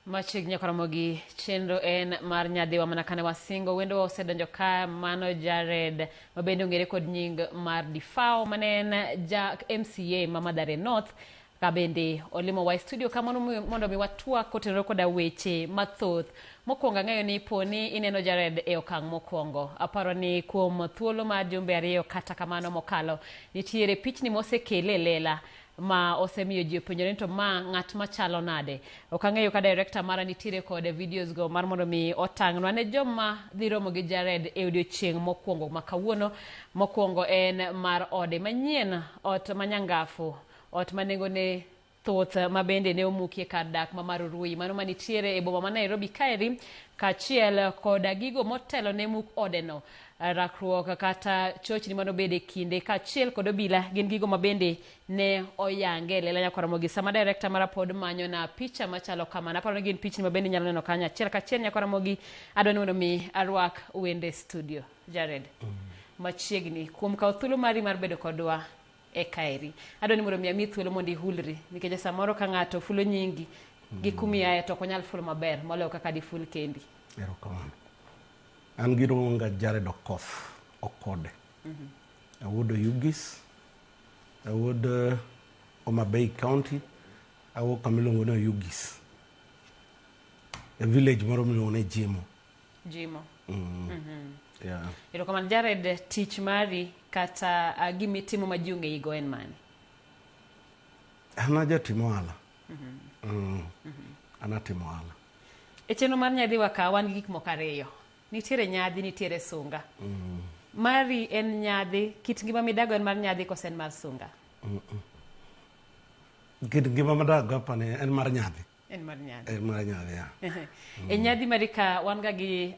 Machiegni koromogi chenro en mar nyadhi wa manakane wasingo wendo osedonjo ka mano Jared mabende ongere kod nying mar Difao manen ja MCA Mamadare North ka bende olimo wa studio ka mondo mi watwa kotenro koda weche mathoth. Mokwongo ng'eyo ni poni ineno Jared e okang' mokwongo. Aparo ni kuom thuolo mar jumbe ariyo kata kamano mokalo nitiere pichni mosekele lela ma osemiyo ji openjore to ma ng'at machalo nade. Ok ang'eyo ka director mara nitiere kod videos go mar mondo mi otang'nwa ne joma dhi romo gi Jared e odiochieng' mokwongo ma kawuono. Mokwongo en mar ode manyien, ot manyangafu, ot manengone thoth ma bende ne omukie kar dak ma Marurui, mano manitiere e boma ma Nairobi kaeri, kachiel koda gigo motelo ne muk odeno, rakruok kata chochni mano bede kinde kachiel kod obila gin gigo ma bende ne oyange lela nyakoromogi. Sama director mara pod manyo na picha machalo kama, naparo ni gin pichni ma bende nyalo neno kanya achiel kachiel nyakoromogi. Adwani mondo mi arwak wende studio Jared machiegni kuom kawo thuolo mari mar bedo kodwa e kaeri. Adwani mondo mi ami thuolo mondo ihulri nikech samoro ka ng'ato fulo nyingi gi kumiaye to ok onyal fulo maber moloyo kaka diful kendi. Erokamano. An gironga Jared Okoth Okode. Awuod Oyugis, awuod Homa Bay County, awuok kamilongo ne Oyugis. A village moro miluongo ne Jimo. Jimo. Yeah. Erokamano Jared, tich mari kata gimitimo majiunge igo en mane? Ana jatimo ohala. Ana timo ohala. E chenro mar nyadhi wa ka wan gi gik moko ariyo. Nitiere nyadhi, nitiere sunga. Mari en nyadhi, kit ngima midago en mar nyadhi kosen mar sunga? Kit ngima madago apane en mar nyadhi. En mar nyadhi. En mar nyadhi, ya. E nyadhi mari ka wan ga gi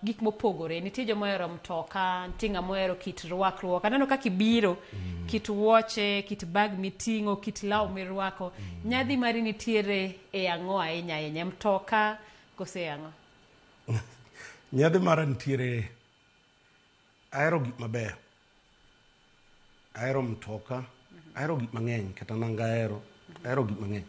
gik mopogore. Nitie joma ohero mtoka, nitie ng'ama ohero kit rwakruok. Aneno kaka ibiro, kit wuoche, kit bag miting'o, kit law mirwako. Nyadhi mari nitiere e ang'o ahinya ahinya, mtoka kose ang'o? Nyadhi mara nitiere, ahero gik maber. Ahero mtoka, ahero gik mang'eny, kata nanga ahero gik mang'eny.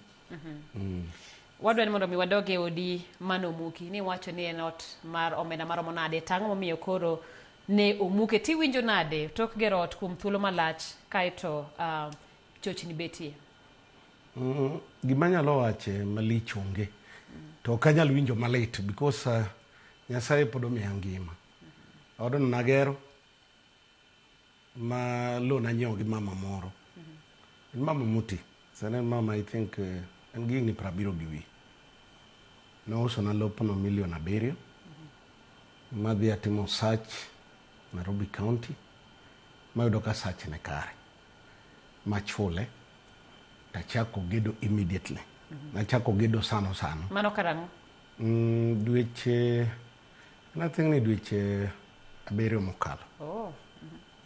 Wadwani mondo mi wadog e odi manomuki, ni wacho ni en ot mar omenda maromo nade, tang'o momiyo koro ne omuke, tiwinjo nade tok gero ot kuom thuolo malach kaeto chochni betie? Gima nyalo wache malich onge, to ok anyal winjo malit because Nyasaye pod omiya ngima. Odno nagero ma lo nanyiewo gi mama moro. Mama muti. Sane mama I think en gi ni 70 gi wi. Nouso na lopno $7 million. Madhi atimo search Nairobi County. Mayudo ka search ne kare. Machule. Tachako gedo immediately. Nachako gedo sano. Mano karang'o? Dweche nothing ni dweche 7 mokalo. Oh.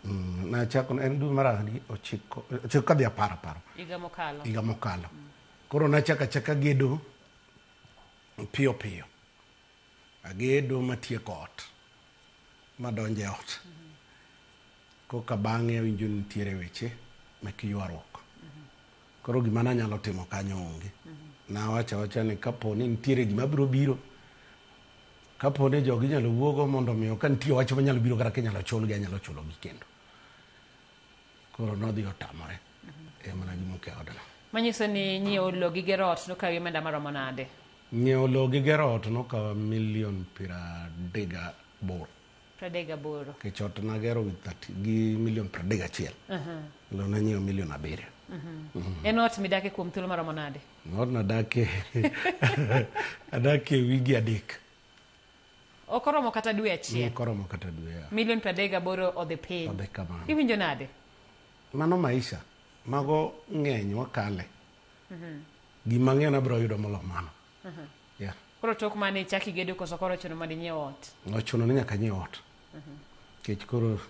Nachako en dwe mar 9 kadhi 10 paro. Iga mokalo. Koro nachaka gedo piyo. Agedo matieko ot. Madonje ot. Koka bang'e awinjo nitiere weche mek ywaruok. Koro gima nanyalo timo kanyo onge. Nawacha ni kaponi nitiere gima biro. Kaponi jogi nyalo wuogo mondo miyo ka nitie wach manyalo biro kata kenyalo chulgi, anyalo chulogi kendo. Koro nodhi otamore. Mana gimuke odno. Manyiso ni nyiewo lo gi gero ot nokawi omenda maromo nade? Nyiewo lo gi gero ot nokawa $38 million. 38. Kech ot nagero gi $31 million. Lo nanyiewo $7 million. En ot midake kuom thuolo maromo nade? Ot nadake adake wigi 3. Okoromo kata dwe achiel? Okoromo kata dwe, ya. $38 odhi piny. Odhi kamano. Iwinjo nade? Mano maisha. Mago ng'eny wakale. Gima ng'eny abiro yudo molo mano. Yeah. Koro tok mane ichaki gedo koso koro chuno mondo inyiew ot? Nochuno ni nyaka nyiew ot. Kech koro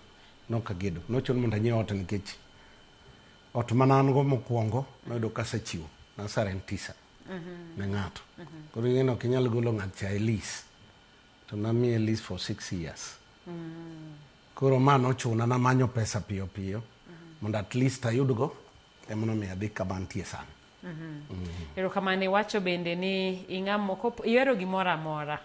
nokagedo. Nochuno mondo anyiew ot nikech ot manan go mokwongo noyudo kasechiwo na sarentisa ne ng'ato. Koro ing'eno ok inyal golo ng'at cha e lease. To namiye lease for 6 years. Koro mano chuna namanyo pesa piyo mondo at least ayudgo emonomiyo adhi kama ntie sani. Erokamano iwacho bende ni ing'amo iwero gimoro amora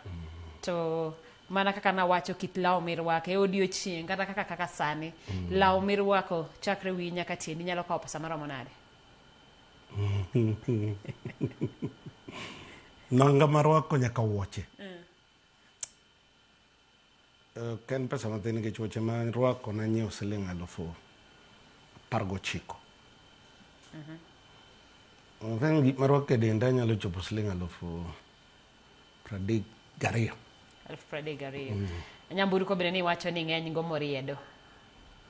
to mana kaka nawacho kit law mirwako e odiochieng' kata kaka sani law mirwako chakre wi nyaka tiendi nyalo kawo pesa maromo nade? Nanga marwako nyaka wuoche. Ken pesa matin nikech wuoche marwako nanyiewo siling' 19,000. Gik marwako e denda nyalo chopo siling' 32,000. 32,000. Nyamburko bende ni wacho ni ng'eny go moriedo.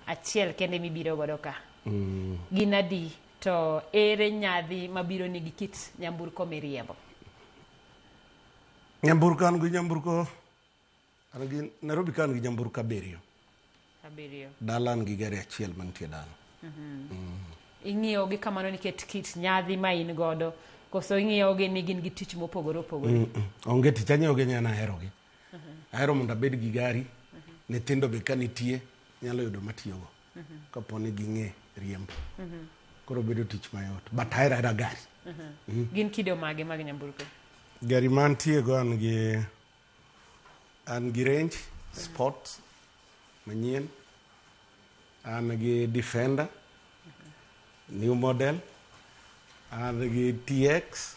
Achiel kende mibiro godo ka. Gin adi to ere nyadhi mabiro nigi kit nyamburko miriembo? Nyamburko an gi nyamburko Nairobi kan gi nyamburko 7. Dala an gi gari achiel mantie dala. Ing'iyo gi kamano nikech kit nyadhi ma in godo koso ing'iyo gi ni gin gi tich mopogore opogore? Onge tich, anyiewo gi nyana aherogi. Ahero mondo abed gi gari. Nyithindo be kanitie nyalo yudo matiyogo kapo ni ging'e riembo. Koro bedo tich mayot. But ahero gari. Gin kido mage mag nyamburko? Gari mantie go an gi Range Sport manyien. An gi Defender new model. An gi TX.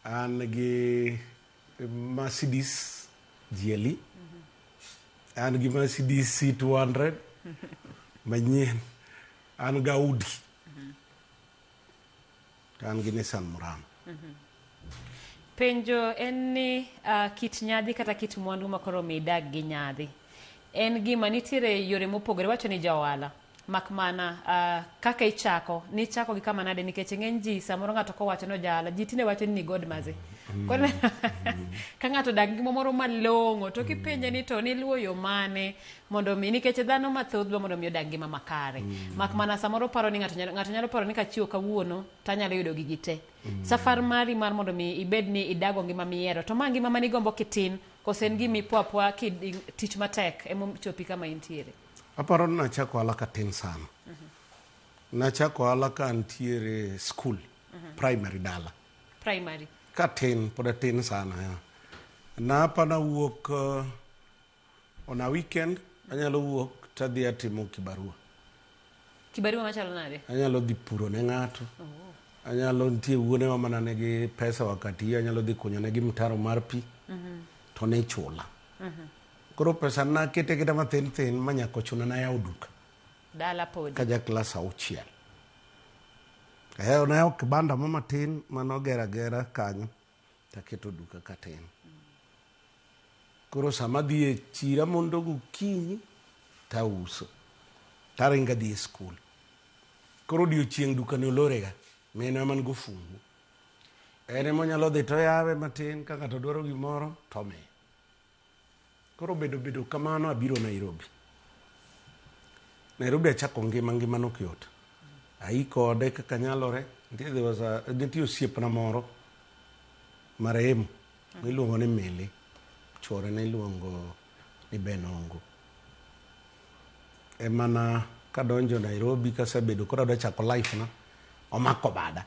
An gi Mercedes GLE. An gi Mercedes C200 manyien. An gi Audi. An gi Nissan Murano. Penjo en ni kit nyadhi kata kit mwandu makoro midag gi nyadhi en gima nitiere yore mopogore, wacho ni jaohala mak mana kaka ichako gi kama nade, nikech ng'eny ji samoro ng'ato kowacho no jahala ji tinde wacho ni god maze ka ng'ato dak ngima moro malong'o to kipenje ni to niluwo yo mane mondo mi, nikech dhano mathoth dwa mondo mi odag ngima makare. Mak mana samoro paro ni ng'ato nyalo paro ni kachiwo kawuono tanyalo yudo gigi te. Safar mari mar mondo mi ibed ni idago ngima miero to ma ngima mani gombo kitin kose en gimi po apwa tich matek emochopi kama intiere? Aparo ni nachako ohala katin sana. Nachako ohala ka antiere school primary dala. Primary Katin, pod atin sana ya. Napa na wuok on a weekend anyalo wuok tadhi atimo kibarua. Kibarua machalo nade? Anyalo dhi puro ne ng'ato. Anyalo nitie wuone wa mana negi pesa wakati anyalo dhi kunyo negi mtaro mar pi. To ne chula. Koro pesa na kete mathin manyako chuna na yaw duka. Dala podi. Kaja klas 6. Na yaw kibanda matin manogera kanyo taketo duka katin. Koro sama dhi e chira mondo gokinyi tauso. Taringa dhi e skul. Koro odiochieng' duka ne olorega. Meno man go fungu. Ene monyalo dhi to yawe matin ka ng'ato dwaro gimoro to me. Koro bedo kamano abiro Nairobi. Nairobi achako ngima no kyot. Ai kode kaka nyalore. Nitie osiepna moro marehemu miluongo ni Mili. Chwore ne iluongo ni Benongo. Emana kadonjo Nairobi kasebedo koro adwa chako life na omako bada.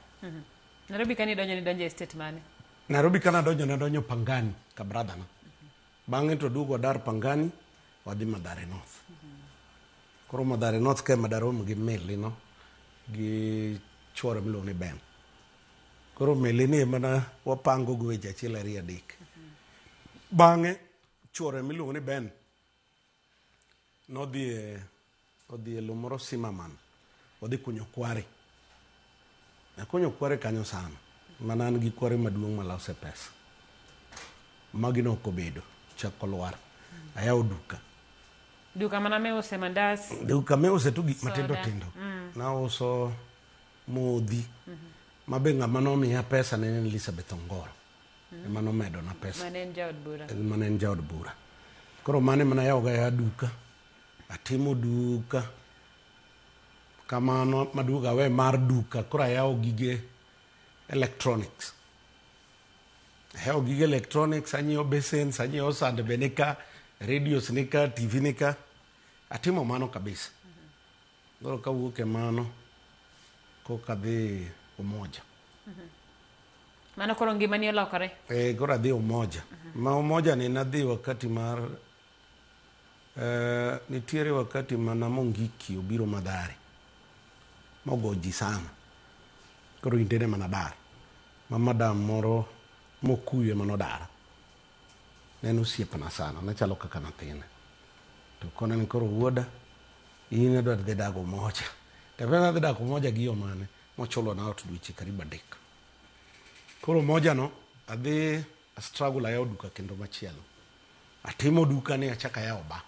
Nairobi kani donjo e state mane? Nairobi kana donjo Pangani ka brother na. Bang'e to duogo dar Pangani wadhi Mathare North. Koro Mathare North ka madarom gi Mili no gi chwore miluongo ni Ben. Koro Mili ni mana wapango go weche achiel 2 3. Bang'e chwore miluongo ni Ben nodhi e lomoro Simaman. Odhi kunyo kware. Akunyo kware kanyo sana. Mana an gi kware maduong' malose pesa. Magi no kobedo chako lwar. Ayaw duka. Duka mana meuse mandas? Duka meuse tu gik matindo tindo. Na uso modhi. Mabe ng'ama nomiya pesa ne en Elizabeth Ongoro. Ema nomedo na pesa. Manen jaod bura. Manen jaod bura. Koro mane mana yaw ga ya duka. Atimo duka. Kamano maduga we mar duka. Koro ayaw gige electronics. Ayaw gige electronics. Anyiewo besen, anyiewo sande benika, radios nika, TV nika. Atimo mano kabisa. Koro kawuok e mano koka dhi Umoja. Mano koro ngimani olokore. Koro adhi Umoja. Ma Umoja ni nadhi wakati mar nitiere wakati mana Mongiki obiro Mathare mogo ji sana. Koro intene mana dar. Ma madam moro mokuye manodara. Neno osiepna sana, nachalo kaka nathine. To kona ni koro wuoda, in adwa dhi dago Umoja. Tepena dhi dago Umoja gi yo mane, mochulo na ot dweche karibu 3. Koro Umoja no, adhi struggle ayaw duka kendo machielo. Atimo duka ni achaka yaw ba.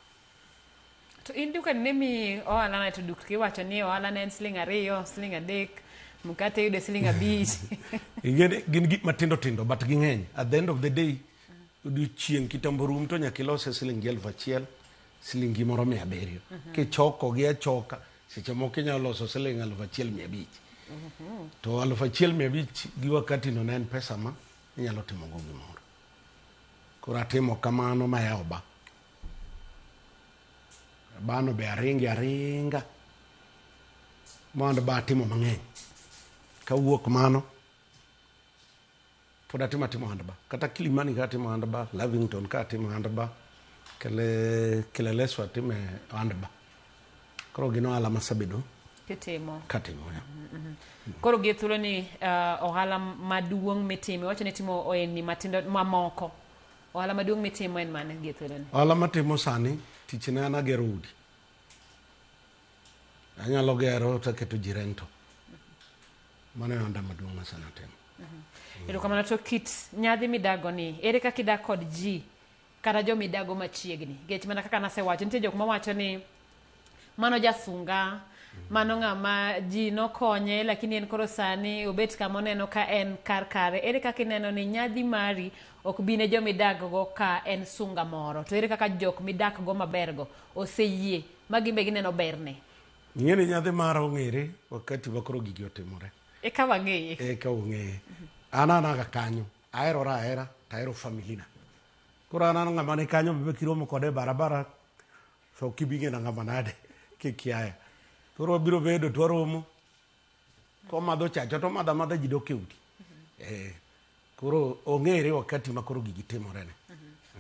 To in duka ni mi ohala na to duka kiwacho ni ohala na en siling 2, siling 3, mkate yude siling 5. Gin gik matindo tindo, but ging'eny. At the end of the day, odiochieng' kitamborum to nyaka ilose siling 1,000, siling moro 700. Kichoko gi achoka, seche moko inyalo loso siling 1,500. To 1,500 gi wakati no ne en pesa ma inyalo timo go gimoro. Koro atimo kamano ma yaw ba. Bano be aringa. Mondo ba atimo mang'eny. Kawuok mano, pod atimo handba. Kata Kilimani ka atimo handba, Lavington ka atimo handba, Kileleshwa atimo handba. Koro gino ohala masabedo katimo ya. Koro gi thuolo ni ohala maduong' mitimo, wacho ni timo ohelni matindo mamoko. Ohala maduong' mitimo en mane gi thuolo ni? Ohala matimo sani, tich ne an agero udi. Anyalo gero taketo ji rento. Mano ohanda maduong' ma sana timo. Erokamano. To kit nyadhi midago ni, ere kaka idak kod ji kata jo midago machiegni? Nikech mana kaka nasewacho, nitie jok mawacho ni mano jasunga, mano ng'ama ji nokonye lakini en koro sani obet kama oneno ka en kare. Ere kaka ineno ni nyadhi mari ok bi ne jo midaggo ka en sunga moro? To ere kaka jok midakgo mabergo oseyie ma gimbe gineno berne? Ing'e ni nyadhi mara ong'ere wakati ma koro gigi otimore. Eka wang'eye. Eka ong'eye. An anaga kanyo. Ahera, tahero familina. Koro an ng'ama ni kanyo bebe kiromo kode barabara. So kibing'ena ng'ama nade kikiaya. Koro wabiro bedo twaromo. Komadho chacho to madha ji dok e udi. Koro ong'ere wakati ma koro gigi timore ne.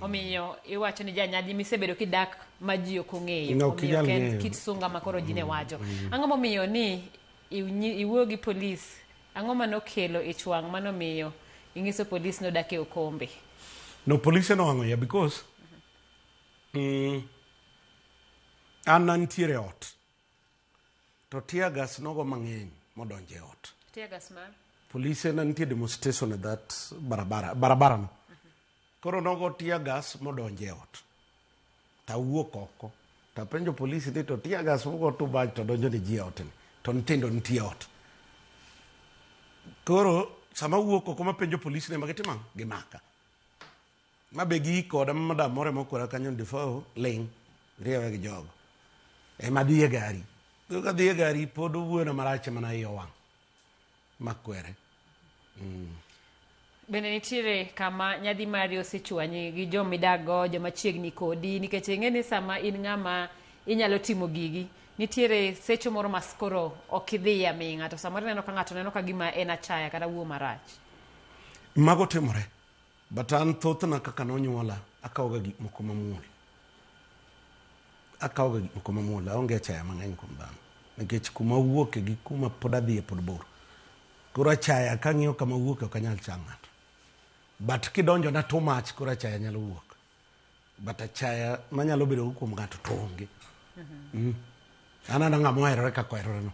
Omiyo iwacho ni janyadhi misebedo kidak ma ji ok ong'eyo. No, omiyo ken kit sunga ma koro ji ne wacho. Ang'o momiyo ni iwuoyo gi polis? Ang'o manokelo ich wang' manomiyo ing'iso polis nodak e Okombe? No, polise nowang'o ya because an nantiere ot. To tear gas nogo mang'eny modonje ot. Tear gas mar? Polise nantie demonstration at that barabara no. Koro nogo tear gas modonje ot. Tawuok oko. Tapenjo polisi ni to tear gas mogo to baj to donjo ni ji ot ni. To ntindo nitie ot. Koro sama wuok oko mapenjo polisi ne magitimo gimaka. Mabe gi koda madam more mokora kanyo ndifo ling riewe gi jogo. Madhi e gari. Ka dhi e gari pod wuono marach mana iyo wang'. Makwere. Bende nitiere kama nyadhi mari osechwanyi gi jo midago, jo machiegni kodi, nikech ing'e ni sama in ng'ama inyalo timo gigi, nitiere secho moro maskoro ok idhi aming'a, to samoro neno ka ng'ato neno ka gima en achaya kata wuo marach. Mago timore. But an thothna kaka nonyuola, akawoga gik moko mamuol. Aonge achaya mang'eny kuom dhano. Nikech kuma wuoke gi kuma pod adhiye pod bor. Koro achaya kang'iyo kama wuoke ok anyal chamo ng'ato. But kidonjo na too much koro achaya nyalo wuok. But achaya manyalo bedo kuom ng'ato to onge. An ng'ama oherore kaka oherore no.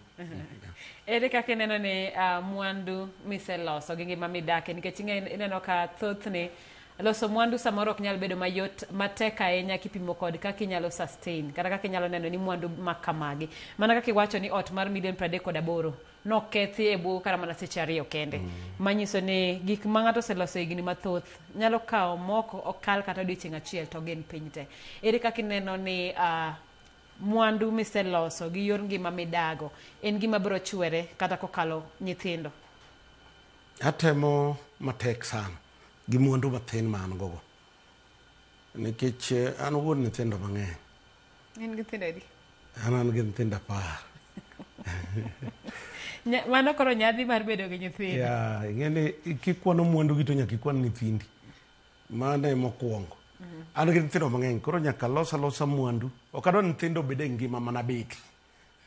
Ere kaka ineno ni mwandu miseloso gi ngima midake? Nikech ineno ka thothne loso mwandu samoro ok nyal bedo mayot, matek ahinya kipimo kod kaka inyalo sustain kata kaka inyalo neno ni mwandu makamagi. Mana kaka iwacho ni ot mar $38,000 nokethi e bwo kata mana seche 2 kende. Manyiso ni gik ma ng'ato oseloso higni mathoth nyalo kawo moko okal kata odiochieng' achiel to gin piny te. Ere kaka ineno ni mwandu miseloso gi yor ngima midago en gima biro chwere kata kokalo nyithindo? Atemo matek sana gi mwandu mathin ma an gogo. Nikech an wuon nyithindo mang'eny. In gi nyithindo adi? An gi nyithindo 10. Mano koro nyadhi mar bedo gi nyithindo. Ya, ng'eni kikwano mwandu gi to nyaka ikwan nyithindi. Mano mokwongo. An gi nyithindo mang'eny, koro nyaka losa mwandu. Ok adwa nyithindo obed e ngima mana bet.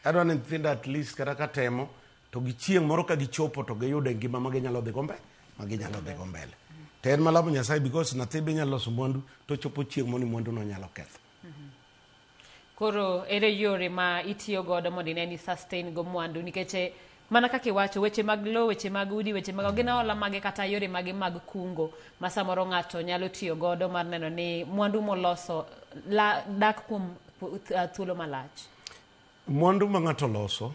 Adwa ni nyithindo at least kata ka temo, to gichieng' moro ka gichopo to giyudo e ngima ma ginyalo dhi go mbele. To en malamo Nyasaye because nathi be nyalo loso mwandu to chopo chieng' moni mwandu no nyalo ketho. Koro ere yore ma itiyo godo mondo ine ni sustain go mwandu nikech mana kaka iwacho weche mag lowo, weche mag udi, weche mag gin ola mage kata yore mage mag kungo ma samoro ng'ato nyalo tiyo godo mar neno ni mwandu moloso dak kuom thuolo malach. Mwandu ma ng'ato loso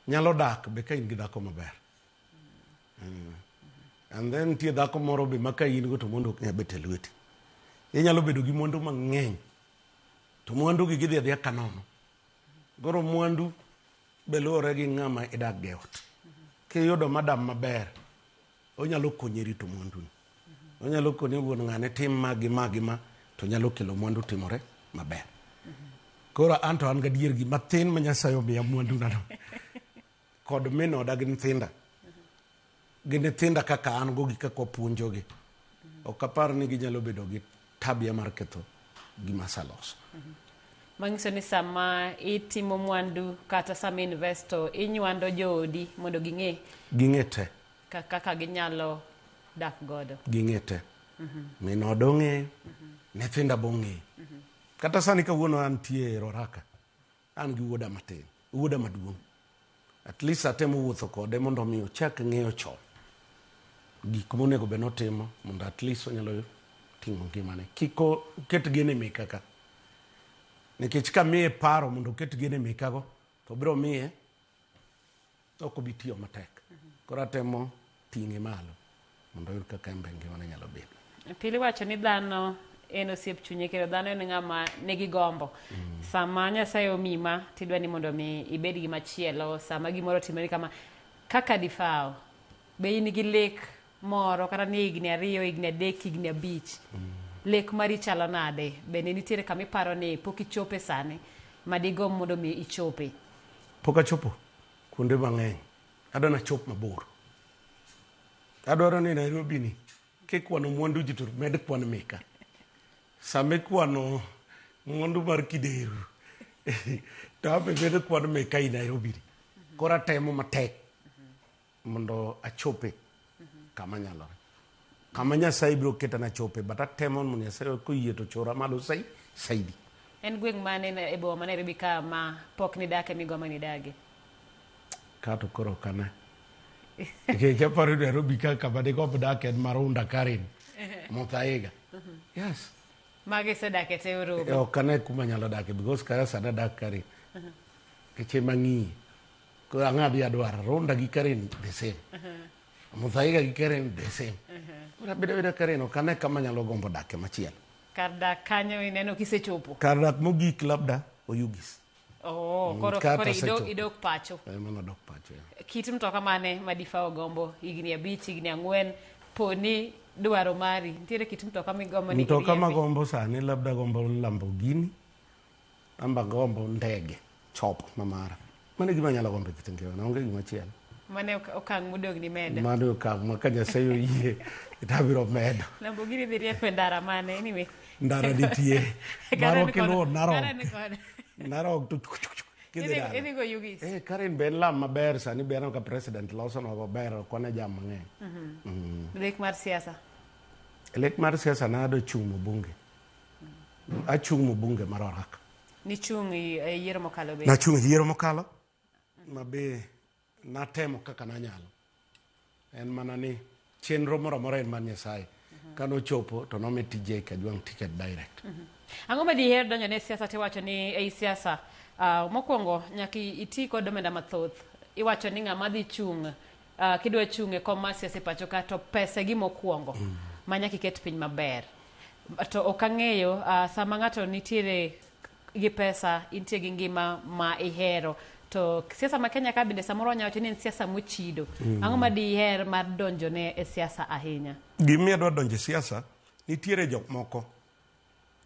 nyalo dak be ka in gi dhako maber. And then tie dhako moro be ma ka in go to mwandu ok nyal bet e lweti. Inyalo bedo gi mwandu mang'eny to mwandu gi gidhi adhiya kanono. Goro mwandu be luwore gi ng'ama idak gi ot. Kiyudo madam maber, onyalo konyi rito mwanduni. Onyalo konyi wuon ng'ane tim ma to nyalo kelo mwandu timore maber. Koro anto an gadier gi matin ma Nyasaye omiya mwandu na no. Kod min oda gi nyithinda. Gi nyithinda kaka an go gi kaka wapuonjo gi. Ok apar ni ginyalo bedo gi tabia mar ketho gima saloso. Mangiso ni sama itimo mwandu kata sama investo inywando joodi mondo ging'e te kaka ginyalo dak godo. Ging'e te. Min oda ong'eyo, nyithinda be ong'eyo. Kata sani kawuono antie Roraka, an gi wuoda matin, wuoda maduong'. At least atemo wuotho kode mondo mi ochak ng'eyo chon gik monego be notimo mondo at least onyalo ting'o ngimane. Kiko ket gene meka ka. Nikech ka miye paro mondo ket gene mekago to biro miye ok obi tiyo matek. Koro atemo ting'e malo mondo oyud kaka en be ngimane nyalo bedo. Pili wacho ni dhano en osiep chunye kendo dhano en ng'ama nigi gombo. Sama Nyasaye omima tidwa ni mondo mi ibed gi machielo, sama gimoro timore kama kaka Difao be in gi lek moro kata ni higni 2, higni 3, higni 5. Lek mari chalo nade? Bende nitiere kama iparo ni pok ichope sani ma digom mondo mi ichope? Pok achopo kuonde mang'eny. Adwa na chop mabor. Adwaro ni Nairobi ni kikwano mwandu ji to med kwan meka. Sama ikwano mwandu mar Kideru to abe med kwan meka i Nairobi ni. Koro atemo matek mondo achope kama nyalore. Kama Nyasaye biro keta na chope, but atemo mondo Nyasaye koyie to chora malo saidi. En gweng' mane e boma ma Nairobi ka ma pok ni dake migoma ni dage? Kato koro kana. Ke paro Nairobi ka kama de go dake en Marunda Karen. Mothaiga. Yes. Mage se dake te Nairobi. O kana kuma nyalo dake because kaya sana dak Karen. Keche mangi. Ko ang'adi adwar Runda gi Karen the same. Mothaiga gi Karen the same. Ora beda Karen o kana kama nyalo gombo dake machielo. Kar dak kanyo ineno kisechopo. Kar dak mogik labda Oyugis. Koro idok pacho. Mano dok pacho. Kit mtoka mane ma Difao gombo higni 5, higni 4 poni dwaro mari? Nitiere kit mtoka migombo ni? Mtoka magombo sani labda gombo Lamborghini, amba gombo ndege, chop mamara. Mane gima nyalo gombo kitengeo, naonge gima chielo. Mane okang' mudogni medo? Mane okang' ma ka Nyasaye oyie itabiro medo. Lamborghini dhi riembo ndara mane anyway? Ndara nitie. Maro kiluo Narok. Narok to Ini go Yugis. Karen ben lam maber sani beno ka president Lawson wa ber kone jam mang'eny. Lek mar siasa. Lek mar siasa na ado chung' mbunge. Achung' mbunge mar Roraka. Ni chung' e yiero mokalo be? Na chung' yiero mokalo. Mabe natemo kaka nanyalo. En mana ni chenro moro moro en man Nyasaye. Kano chopo to nomi TJ Kajwang' ticket direct. Ang'o ma diher donjo ne siasa tiwacho ni ei siasa mokwongo nyaka iti kod omenda mathoth. Iwacho ni ng'ama dhi chung' kidwa chung' e kom mar siasa e pacho ka to pesa gi mokwongo ma nyaka iket piny maber. To ok ang'eyo sama ng'ato nitiere gi pesa intie gi ngima ma ihero. To siasa ma Kenya ka bende samoro nyalo wacho ni en siasa mochido. Ang'o ma diher mar donjo ne e siasa ahinya? Gimiya dwa donjo e siasa, nitiere jok moko.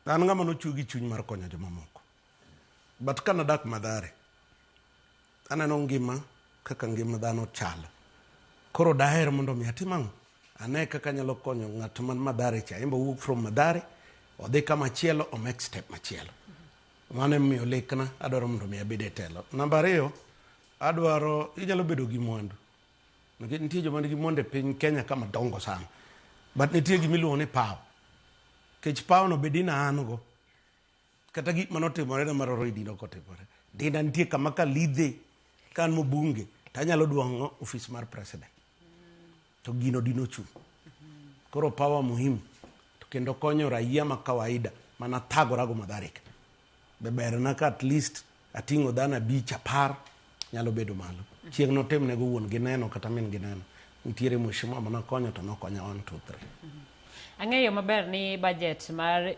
An ng'ama nochwe gi chuny mar konyo joma moko. But kana dak Mathare, aneno ngima kaka ngima dhano chalo. Koro daher mondo mi atim ang'o? Ane kaka nyalo konyo ng'at man Mathare cha. Imbo wuok from Mathare, odhi kama chielo, o make step machielo. Mano emiyo lekna adwaro mondo mi abed e telo. Namba 2, adwaro inyalo bedo gi mwandu. Nitie joma nigi mwandu e piny Kenya kama dongo sana. But nitie gima iluongo ni paw. Kech paw no bedi na an go. Kata gik manotimore na maroro idino kotimore. Dinda nitie kama ka lidhe kan mo bunge. Tanyalo duongo office mar president. To gino dino chung. Koro pawa muhimu. To kendo konyo raia ma kawaida. Mana thagora go Mathare. Beber na ka at least atingo dhana 5-10 nyalo bedo malo. Chieng' no tem nego wuon gineno kata min gineno. Nitiere mheshimiwa mana konyo to nokonya 1 2 3. Ang'eyo maber ni budget mar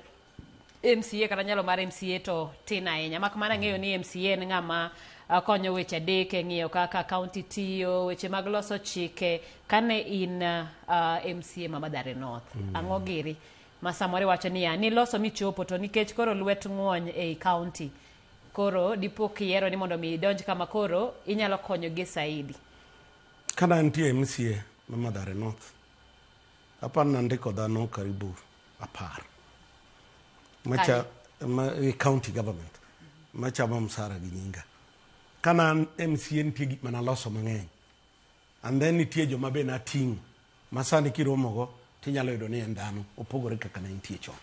MCA kata nyalo mar MCA to tin ahinya. Mak mana ang'eyo ni MCA en ng'ama konyo weche adek e ng'iyo kaka county tiyo, weche mag loso chike. Kane in MCA ma Mathare North, ang'o giri ma samore wacho ni loso michopo to nikech koro lwet ng'wony e county. Koro dipo kiero ni mondo mi donj kama koro inyalo konyo gi saidi. Kana nitie MCA ma Mathare North. Hapana ndiko dhano karibu 10. Macha county government. Macha mamsara gi nyinga. Kana MCA nitie gik mana loso mang'eny. And then nitie joma be na ting. Masani kiromogo tinyalo yudo ni en dhano opogore kaka na nitie chon.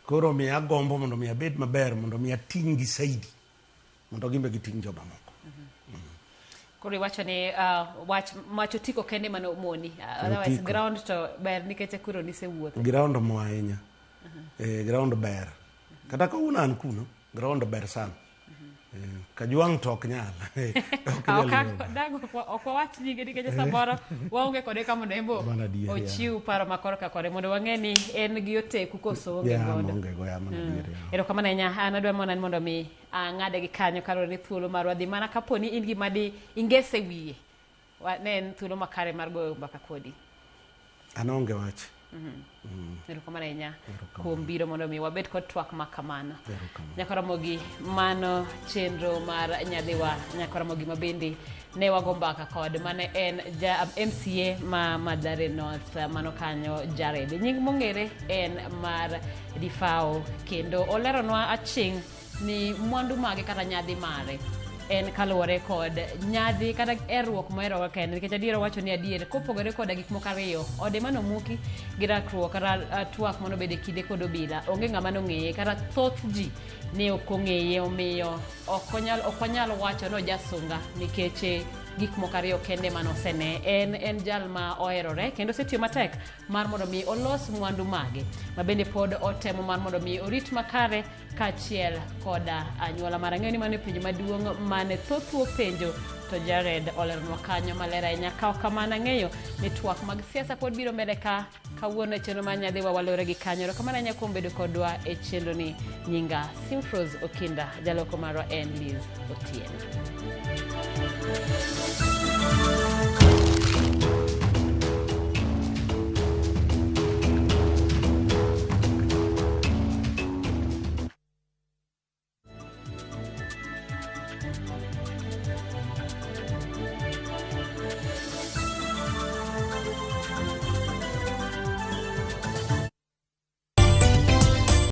Koro mi agombo mondo mi abed maber mondo mi ating gi saidi. Mondo gimbe giting joma moko. Koro iwacho ni wacho tiko kende mano moni. Otherwise ground to ber nikech kuro ni se wuotho. Ground mo ahinya. Ground ber. Kata ka unan kuno, ground ber sana. Kajuang tok nyala. Okwa wach nyinge nikech samoro waonge kode kama nembo ochiu paro makoro ka kode mondo wang'eni en gi oteku koso onge godo. Ero kama nenya anadwa mona mondo mi ang'ade gi kanyo karo ni thuolo mar wadhi mana kaponi in gi madi ingese wiye. Ne en thuolo makare mar goyo mbaka kodi. Anonge wach. Ero kama nenya kuom biro mondo mi wabed kod twak makamano. Nyakora mogi mano chenro mar nyadhiwa nyakora mogi mabindi ne wago mbaka kod mane en MCA ma Mathare North mano kanyo Jared. Nying mongere en mar Difao kendo oleronwa aching ni mwandu mage kata nyadhi mare en kaluwore kod nyadhi kata erruok mohero kende nikech adier wacho ni adier kopogore kod gik moko ariyo ode mano muki gi rakruok kata twak mano bede kide kod obila onge ng'ama nong'eye kata thoth ji ne ok ong'eye omiyo ok onyal wacho no jasunga nikech gik moko ariyo kende manosene en jal ma oherore kendo setiyo matek mar mondo mi olos mwandu mage ma bende pod otemo mar mondo mi orit makare kachiel koda anyuola mar ang'eyo ni mano penjo maduong' mane thothwo penjo to Jared oleronwa kanyo maler ahinya kaw kamano ang'eyo ni twak mag siasa pod biro mbele ka kawuono e chenro mar nyadhiwa walore gi kanyo kamano anya kuom bedo kodwa e chenro ni nyinga Simfros Okinda jaloko marwa en Liz Otieno.